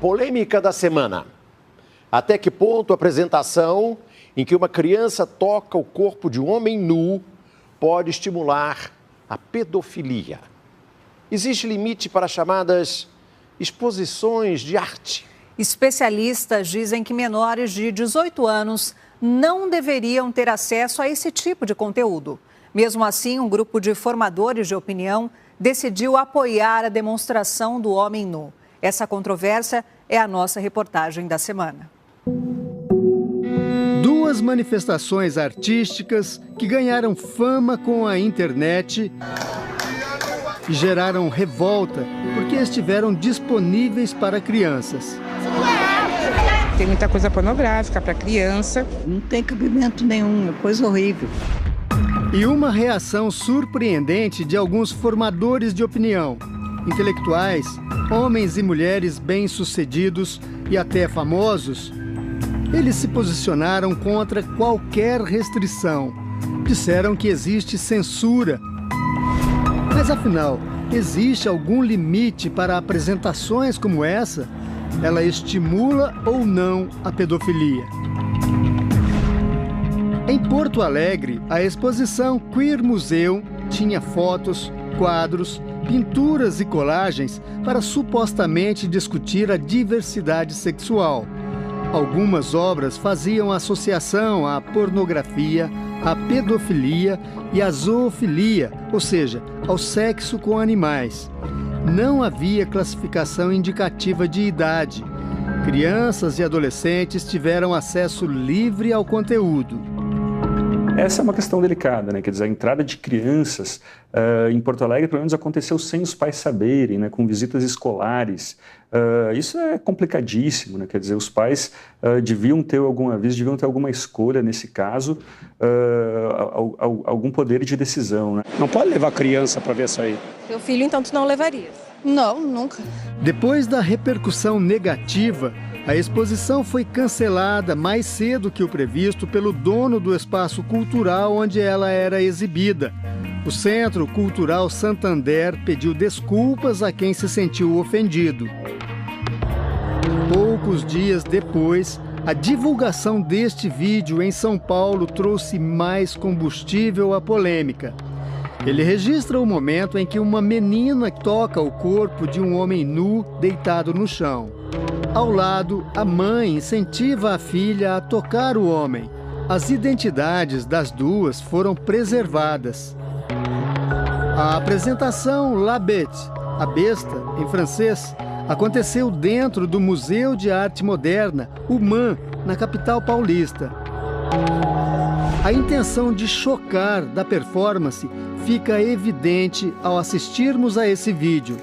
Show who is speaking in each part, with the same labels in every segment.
Speaker 1: polêmica da semana. Até que ponto a apresentação em que uma criança toca o corpo de um homem nu pode estimular a pedofilia? Existe limite para as chamadas exposições de arte?
Speaker 2: Especialistas dizem que menores de 18 anos não deveriam ter acesso a esse tipo de conteúdo. Mesmo assim, um grupo de formadores de opinião decidiu apoiar a demonstração do homem nu. Essa controvérsia é a nossa reportagem da semana.
Speaker 3: Duas manifestações artísticas que ganharam fama com a internet e geraram revolta porque estiveram disponíveis para crianças.
Speaker 4: Tem muita coisa pornográfica para criança.
Speaker 5: Não tem cabimento nenhum, é coisa horrível.
Speaker 3: E uma reação surpreendente de alguns formadores de opinião, intelectuais, homens e mulheres bem-sucedidos e até famosos. Eles se posicionaram contra qualquer restrição. Disseram que existe censura. Mas afinal, existe algum limite para apresentações como essa? Ela estimula ou não a pedofilia? Em Porto Alegre, a exposição Queer Museum tinha fotos, quadros, pinturas e colagens para supostamente discutir a diversidade sexual. Algumas obras faziam associação à pornografia, à pedofilia e à zoofilia, ou seja, ao sexo com animais. Não havia classificação indicativa de idade. Crianças e adolescentes tiveram acesso livre ao conteúdo.
Speaker 6: Essa é uma questão delicada, né? Quer dizer, a entrada de crianças em Porto Alegre, pelo menos, aconteceu sem os pais saberem, né? Com visitas escolares. Isso é complicadíssimo, né? Quer dizer, os pais deviam ter algum aviso, deviam ter alguma escolha nesse caso, algum poder de decisão, né?
Speaker 7: Não pode levar criança para ver isso aí.
Speaker 8: Teu filho, então, tu não levaria?
Speaker 5: Não, nunca.
Speaker 3: Depois da repercussão negativa, a exposição foi cancelada mais cedo que o previsto pelo dono do espaço cultural onde ela era exibida. O Centro Cultural Santander pediu desculpas a quem se sentiu ofendido. Poucos dias depois, a divulgação deste vídeo em São Paulo trouxe mais combustível à polêmica. Ele registra o momento em que uma menina toca o corpo de um homem nu deitado no chão. Ao lado, a mãe incentiva a filha a tocar o homem. As identidades das duas foram preservadas. A apresentação La Bête, a besta, em francês, aconteceu dentro do Museu de Arte Moderna, o MAM, na capital paulista. A intenção de chocar da performance fica evidente ao assistirmos a esse vídeo.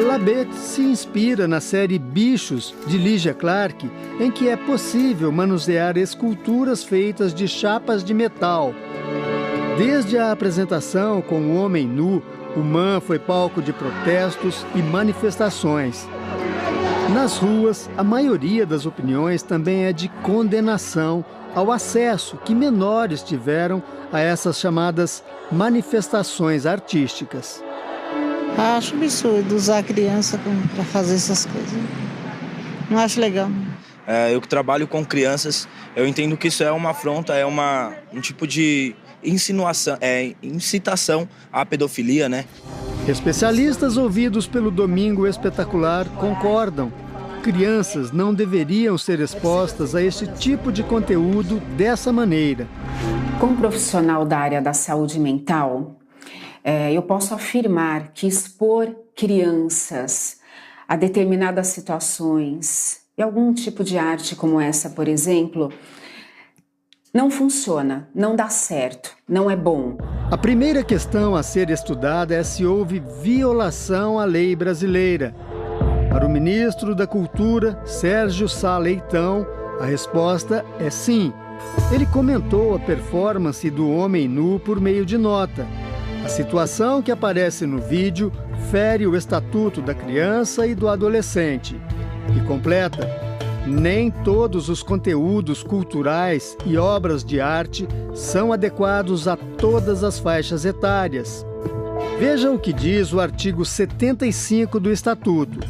Speaker 3: La Bête se inspira na série Bichos, de Lygia Clark, em que é possível manusear esculturas feitas de chapas de metal. Desde a apresentação com o homem nu, o MAM foi palco de protestos e manifestações. Nas ruas, a maioria das opiniões também é de condenação ao acesso que menores tiveram a essas chamadas manifestações artísticas.
Speaker 5: Acho absurdo usar a criança para fazer essas coisas. Não acho legal.
Speaker 9: Eu que trabalho com crianças, eu entendo que isso é uma afronta, é um tipo de insinuação, incitação à pedofilia, né?
Speaker 3: Especialistas ouvidos pelo Domingo Espetacular concordam. Crianças não deveriam ser expostas a este tipo de conteúdo dessa maneira.
Speaker 10: Como profissional da área da saúde mental, eu posso afirmar que expor crianças a determinadas situações e algum tipo de arte como essa, por exemplo, não funciona, não dá certo, não é bom.
Speaker 3: A primeira questão a ser estudada é se houve violação à lei brasileira. Para o ministro da Cultura, Sérgio Sá Leitão, a resposta é sim. Ele comentou a performance do homem nu por meio de nota. A situação que aparece no vídeo fere o Estatuto da Criança e do Adolescente. E completa: nem todos os conteúdos culturais e obras de arte são adequados a todas as faixas etárias. Veja o que diz o artigo 75 do Estatuto.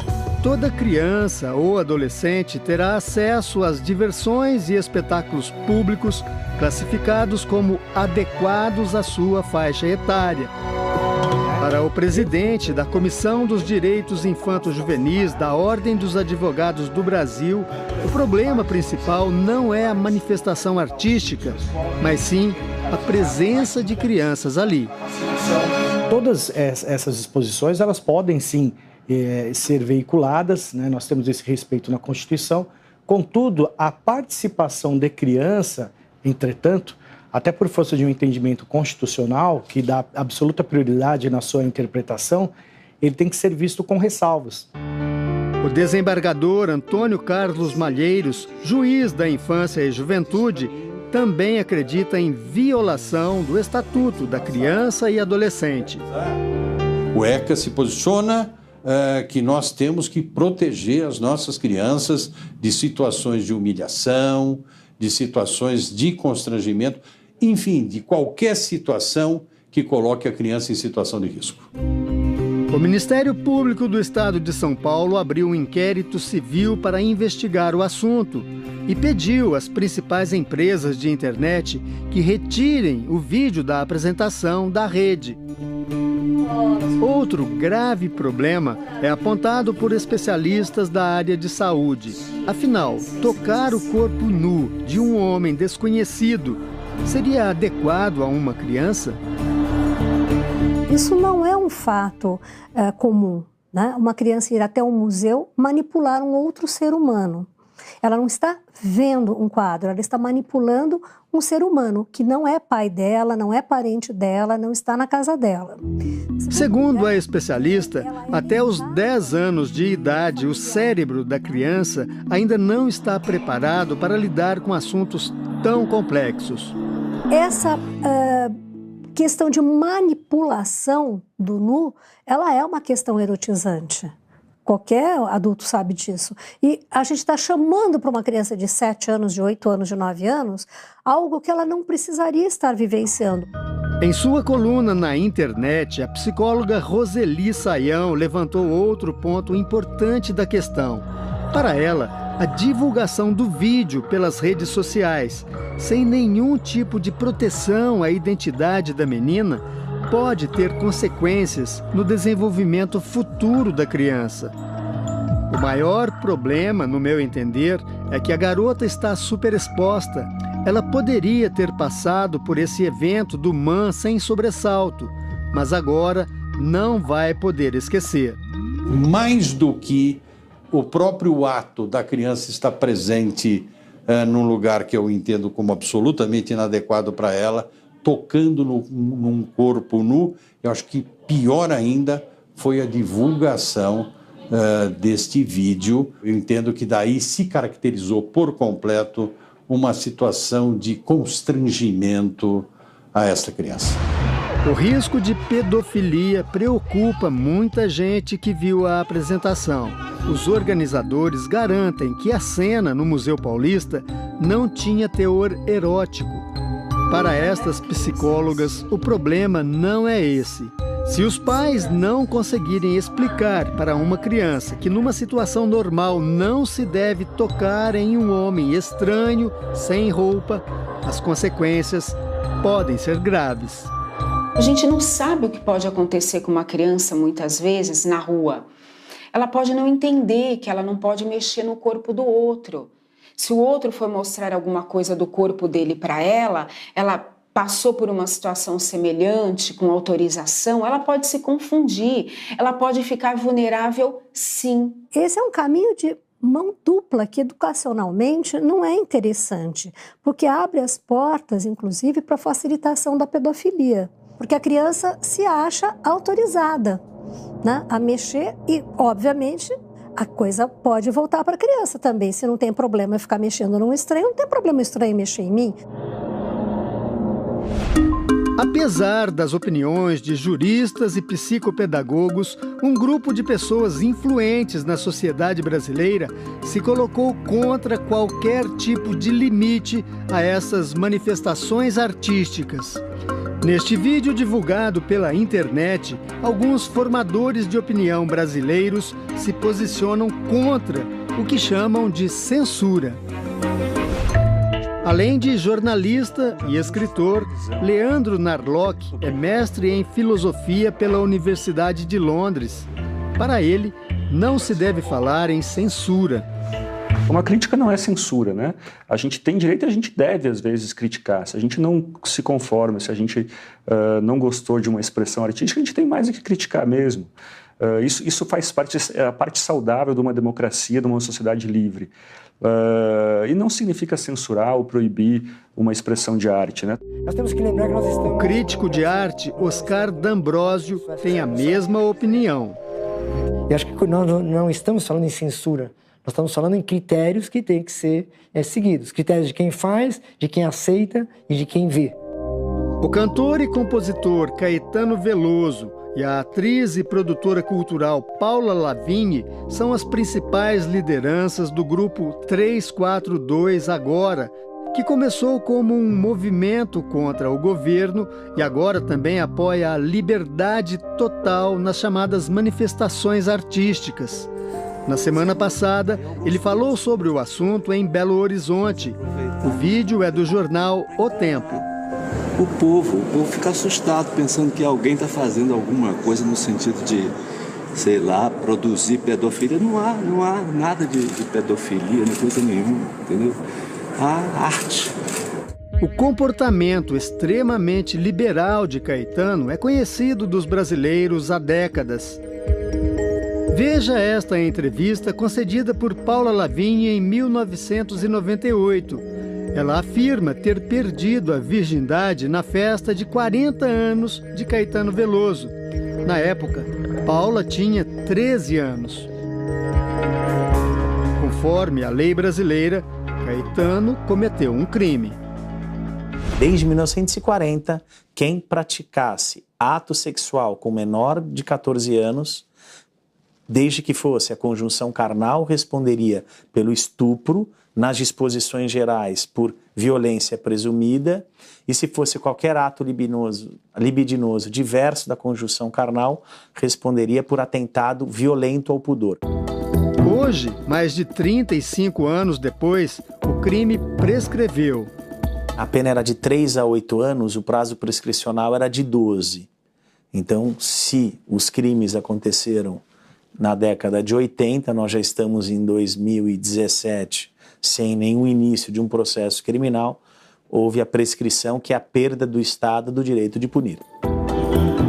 Speaker 3: toda criança ou adolescente terá acesso às diversões e espetáculos públicos classificados como adequados à sua faixa etária. Para o presidente da Comissão dos Direitos Infanto-Juvenis da Ordem dos Advogados do Brasil, o problema principal não é a manifestação artística, mas sim a presença de crianças ali.
Speaker 11: Todas essas exposições, elas podem sim ser veiculadas, né? Nós temos esse respeito na Constituição. Contudo, a participação de criança, entretanto, até por força de um entendimento constitucional que dá absoluta prioridade na sua interpretação, ele tem que ser visto com ressalvas.
Speaker 3: O desembargador Antônio Carlos Malheiros, juiz da Infância e Juventude, também acredita em violação do Estatuto da Criança e Adolescente.
Speaker 12: O ECA se posiciona que nós temos que proteger as nossas crianças de situações de humilhação, de situações de constrangimento, enfim, de qualquer situação que coloque a criança em situação de risco.
Speaker 3: O Ministério Público do Estado de São Paulo abriu um inquérito civil para investigar o assunto e pediu às principais empresas de internet que retirem o vídeo da apresentação da rede. Outro grave problema é apontado por especialistas da área de saúde. Afinal, tocar o corpo nu de um homem desconhecido seria adequado a uma criança?
Speaker 13: Isso não é um fato comum, né? Uma criança ir até um museu manipular um outro ser humano. Ela não está vendo um quadro, ela está manipulando um ser humano que não é pai dela, não é parente dela, não está na casa dela.
Speaker 3: Segundo a especialista, até os 10 anos de idade, o cérebro da criança ainda não está preparado para lidar com assuntos tão complexos.
Speaker 13: Essa questão de manipulação do nu, ela é uma questão erotizante. Qualquer adulto sabe disso. E a gente está chamando para uma criança de 7 anos, de 8 anos, de 9 anos, algo que ela não precisaria estar vivenciando.
Speaker 3: Em sua coluna na internet, a psicóloga Roseli Saião levantou outro ponto importante da questão. Para ela, a divulgação do vídeo pelas redes sociais, sem nenhum tipo de proteção à identidade da menina, pode ter consequências no desenvolvimento futuro da criança. O maior problema, no meu entender, é que a garota está superexposta. Ela poderia ter passado por esse evento do MAN sem sobressalto, mas agora não vai poder esquecer.
Speaker 12: Mais do que o próprio ato da criança estar presente num lugar que eu entendo como absolutamente inadequado para ela, tocando num corpo nu, eu acho que pior ainda foi a divulgação deste vídeo. Eu entendo que daí se caracterizou por completo uma situação de constrangimento a essa criança.
Speaker 3: O risco de pedofilia preocupa muita gente que viu a apresentação. Os organizadores garantem que a cena no Museu Paulista não tinha teor erótico. Para estas psicólogas, o problema não é esse. Se os pais não conseguirem explicar para uma criança que numa situação normal não se deve tocar em um homem estranho, sem roupa, as consequências podem ser graves.
Speaker 10: A gente não sabe o que pode acontecer com uma criança, muitas vezes, na rua. Ela pode não entender que ela não pode mexer no corpo do outro. Se o outro for mostrar alguma coisa do corpo dele para ela passou por uma situação semelhante, com autorização, ela pode se confundir, ela pode ficar vulnerável, sim.
Speaker 13: Esse é um caminho de mão dupla que educacionalmente não é interessante, porque abre as portas, inclusive, para a facilitação da pedofilia. Porque a criança se acha autorizada, né, a mexer e, obviamente, a coisa pode voltar para a criança também. Se não tem problema ficar mexendo num estranho, não tem problema o estranho mexer em mim.
Speaker 3: Apesar das opiniões de juristas e psicopedagogos, um grupo de pessoas influentes na sociedade brasileira se colocou contra qualquer tipo de limite a essas manifestações artísticas. Neste vídeo divulgado pela internet, alguns formadores de opinião brasileiros se posicionam contra o que chamam de censura. Além de jornalista e escritor, Leandro Narlock é mestre em filosofia pela Universidade de Londres. Para ele, não se deve falar em censura.
Speaker 6: Uma crítica não é censura, né? A gente tem direito e a gente deve, às vezes, criticar. Se a gente não se conforma, se a gente não gostou de uma expressão artística, a gente tem mais do que criticar mesmo. Isso faz parte, é a parte saudável de uma democracia, de uma sociedade livre. E não significa censurar ou proibir uma expressão de arte, né?
Speaker 3: Nós temos que lembrar que nós estamos... O crítico de arte, Oscar D'Ambrosio, tem a mesma opinião.
Speaker 14: Eu acho que nós não estamos falando em censura. Nós estamos falando em critérios que têm que ser seguidos. Critérios de quem faz, de quem aceita e de quem vê.
Speaker 3: O cantor e compositor Caetano Veloso e a atriz e produtora cultural Paula Lavigne são as principais lideranças do grupo 342 Agora, que começou como um movimento contra o governo e agora também apoia a liberdade total nas chamadas manifestações artísticas. Na semana passada, ele falou sobre o assunto em Belo Horizonte. O vídeo é do jornal O Tempo.
Speaker 15: O povo fica assustado pensando que alguém está fazendo alguma coisa no sentido de, sei lá, produzir pedofilia. Não há nada de pedofilia, nem coisa nenhuma, entendeu? Há arte.
Speaker 3: O comportamento extremamente liberal de Caetano é conhecido dos brasileiros há décadas. Veja esta entrevista concedida por Paula Lavigne em 1998. Ela afirma ter perdido a virgindade na festa de 40 anos de Caetano Veloso. Na época, Paula tinha 13 anos. Conforme a lei brasileira, Caetano cometeu um crime.
Speaker 16: Desde 1940, quem praticasse ato sexual com menor de 14 anos, desde que fosse a conjunção carnal, responderia pelo estupro, nas disposições gerais por violência presumida, e se fosse qualquer ato libidinoso diverso da conjunção carnal, responderia por atentado violento ao pudor.
Speaker 3: Hoje, mais de 35 anos depois, o crime prescreveu.
Speaker 16: A pena era de 3 a 8 anos, o prazo prescricional era de 12. Então, se os crimes aconteceram na década de 80, nós já estamos em 2017, sem nenhum início de um processo criminal, houve a prescrição, que é a perda do Estado do direito de punir.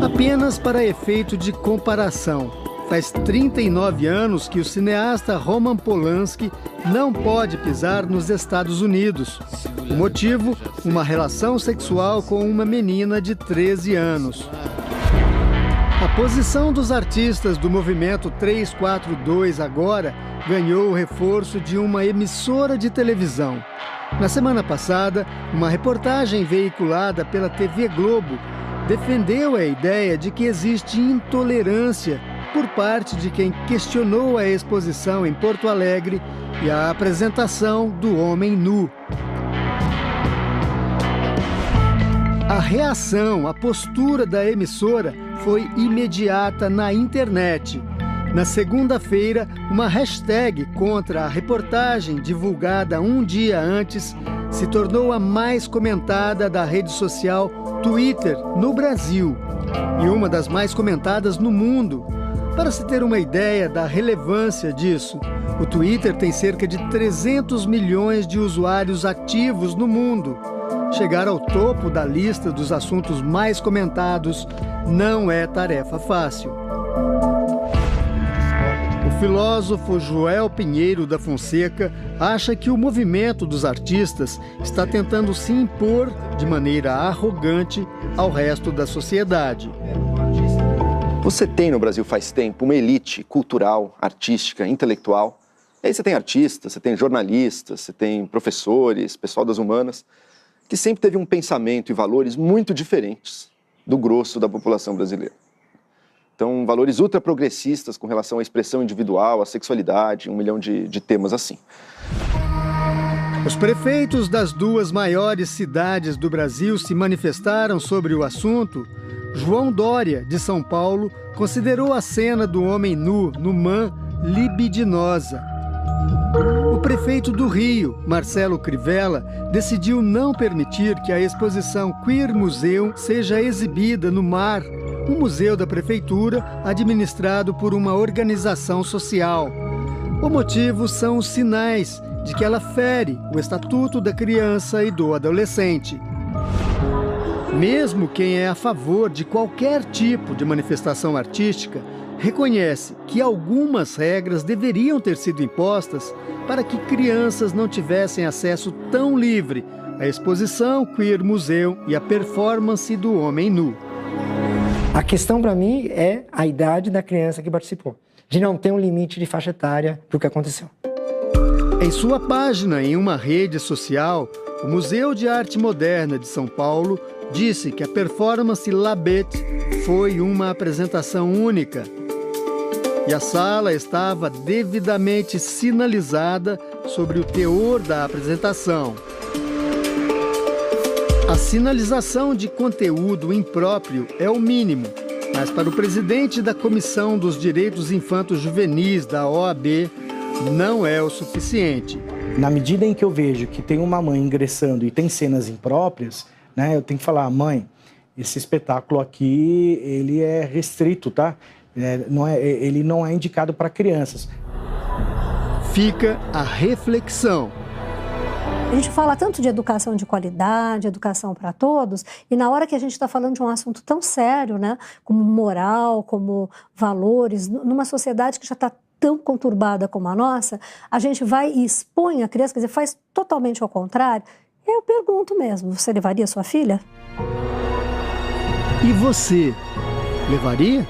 Speaker 3: Apenas para efeito de comparação, faz 39 anos que o cineasta Roman Polanski não pode pisar nos Estados Unidos. O motivo, uma relação sexual com uma menina de 13 anos. A posição dos artistas do movimento 342 Agora ganhou o reforço de uma emissora de televisão. Na semana passada, uma reportagem veiculada pela TV Globo defendeu a ideia de que existe intolerância por parte de quem questionou a exposição em Porto Alegre e a apresentação do homem nu. A reação, a postura da emissora foi imediata na internet. Na segunda-feira, uma hashtag contra a reportagem divulgada um dia antes se tornou a mais comentada da rede social Twitter no Brasil e uma das mais comentadas no mundo. Para se ter uma ideia da relevância disso, o Twitter tem cerca de 300 milhões de usuários ativos no mundo. Chegar ao topo da lista dos assuntos mais comentados não é tarefa fácil. O filósofo Joel Pinheiro da Fonseca acha que o movimento dos artistas está tentando se impor de maneira arrogante ao resto da sociedade.
Speaker 17: Você tem no Brasil faz tempo uma elite cultural, artística, intelectual. E aí você tem artistas, você tem jornalistas, você tem professores, pessoal das humanas, que sempre teve um pensamento e valores muito diferentes do grosso da população brasileira. Então, valores ultraprogressistas com relação à expressão individual, à sexualidade, 1 milhão de temas assim.
Speaker 3: Os prefeitos das duas maiores cidades do Brasil se manifestaram sobre o assunto. João Dória, de São Paulo, considerou a cena do homem nu no MAN libidinosa. O prefeito do Rio, Marcelo Crivella, decidiu não permitir que a exposição Queer Museum seja exibida no MAR, um museu da prefeitura administrado por uma organização social. O motivo são os sinais de que ela fere o Estatuto da Criança e do Adolescente. Mesmo quem é a favor de qualquer tipo de manifestação artística reconhece que algumas regras deveriam ter sido impostas para que crianças não tivessem acesso tão livre à exposição Queer Museum e à performance do homem nu.
Speaker 14: A questão para mim é a idade da criança que participou. De não ter um limite de faixa etária para o que aconteceu.
Speaker 3: Em sua página em uma rede social, o Museu de Arte Moderna de São Paulo disse que a performance Labette foi uma apresentação única e a sala estava devidamente sinalizada sobre o teor da apresentação. A sinalização de conteúdo impróprio é o mínimo, mas para o presidente da Comissão dos Direitos Infanto-Juvenis da OAB, não é o suficiente.
Speaker 11: Na medida em que eu vejo que tem uma mãe ingressando e tem cenas impróprias, né, eu tenho que falar, mãe, esse espetáculo aqui, ele é restrito, tá? Ele não é indicado para crianças.
Speaker 3: Fica a reflexão.
Speaker 13: A gente fala tanto de educação de qualidade, educação para todos, e na hora que a gente está falando de um assunto tão sério, né, como moral, como valores, numa sociedade que já está tão conturbada como a nossa, a gente vai e expõe a criança, quer dizer, faz totalmente ao contrário. Eu pergunto mesmo, você levaria sua filha?
Speaker 3: E você, levaria?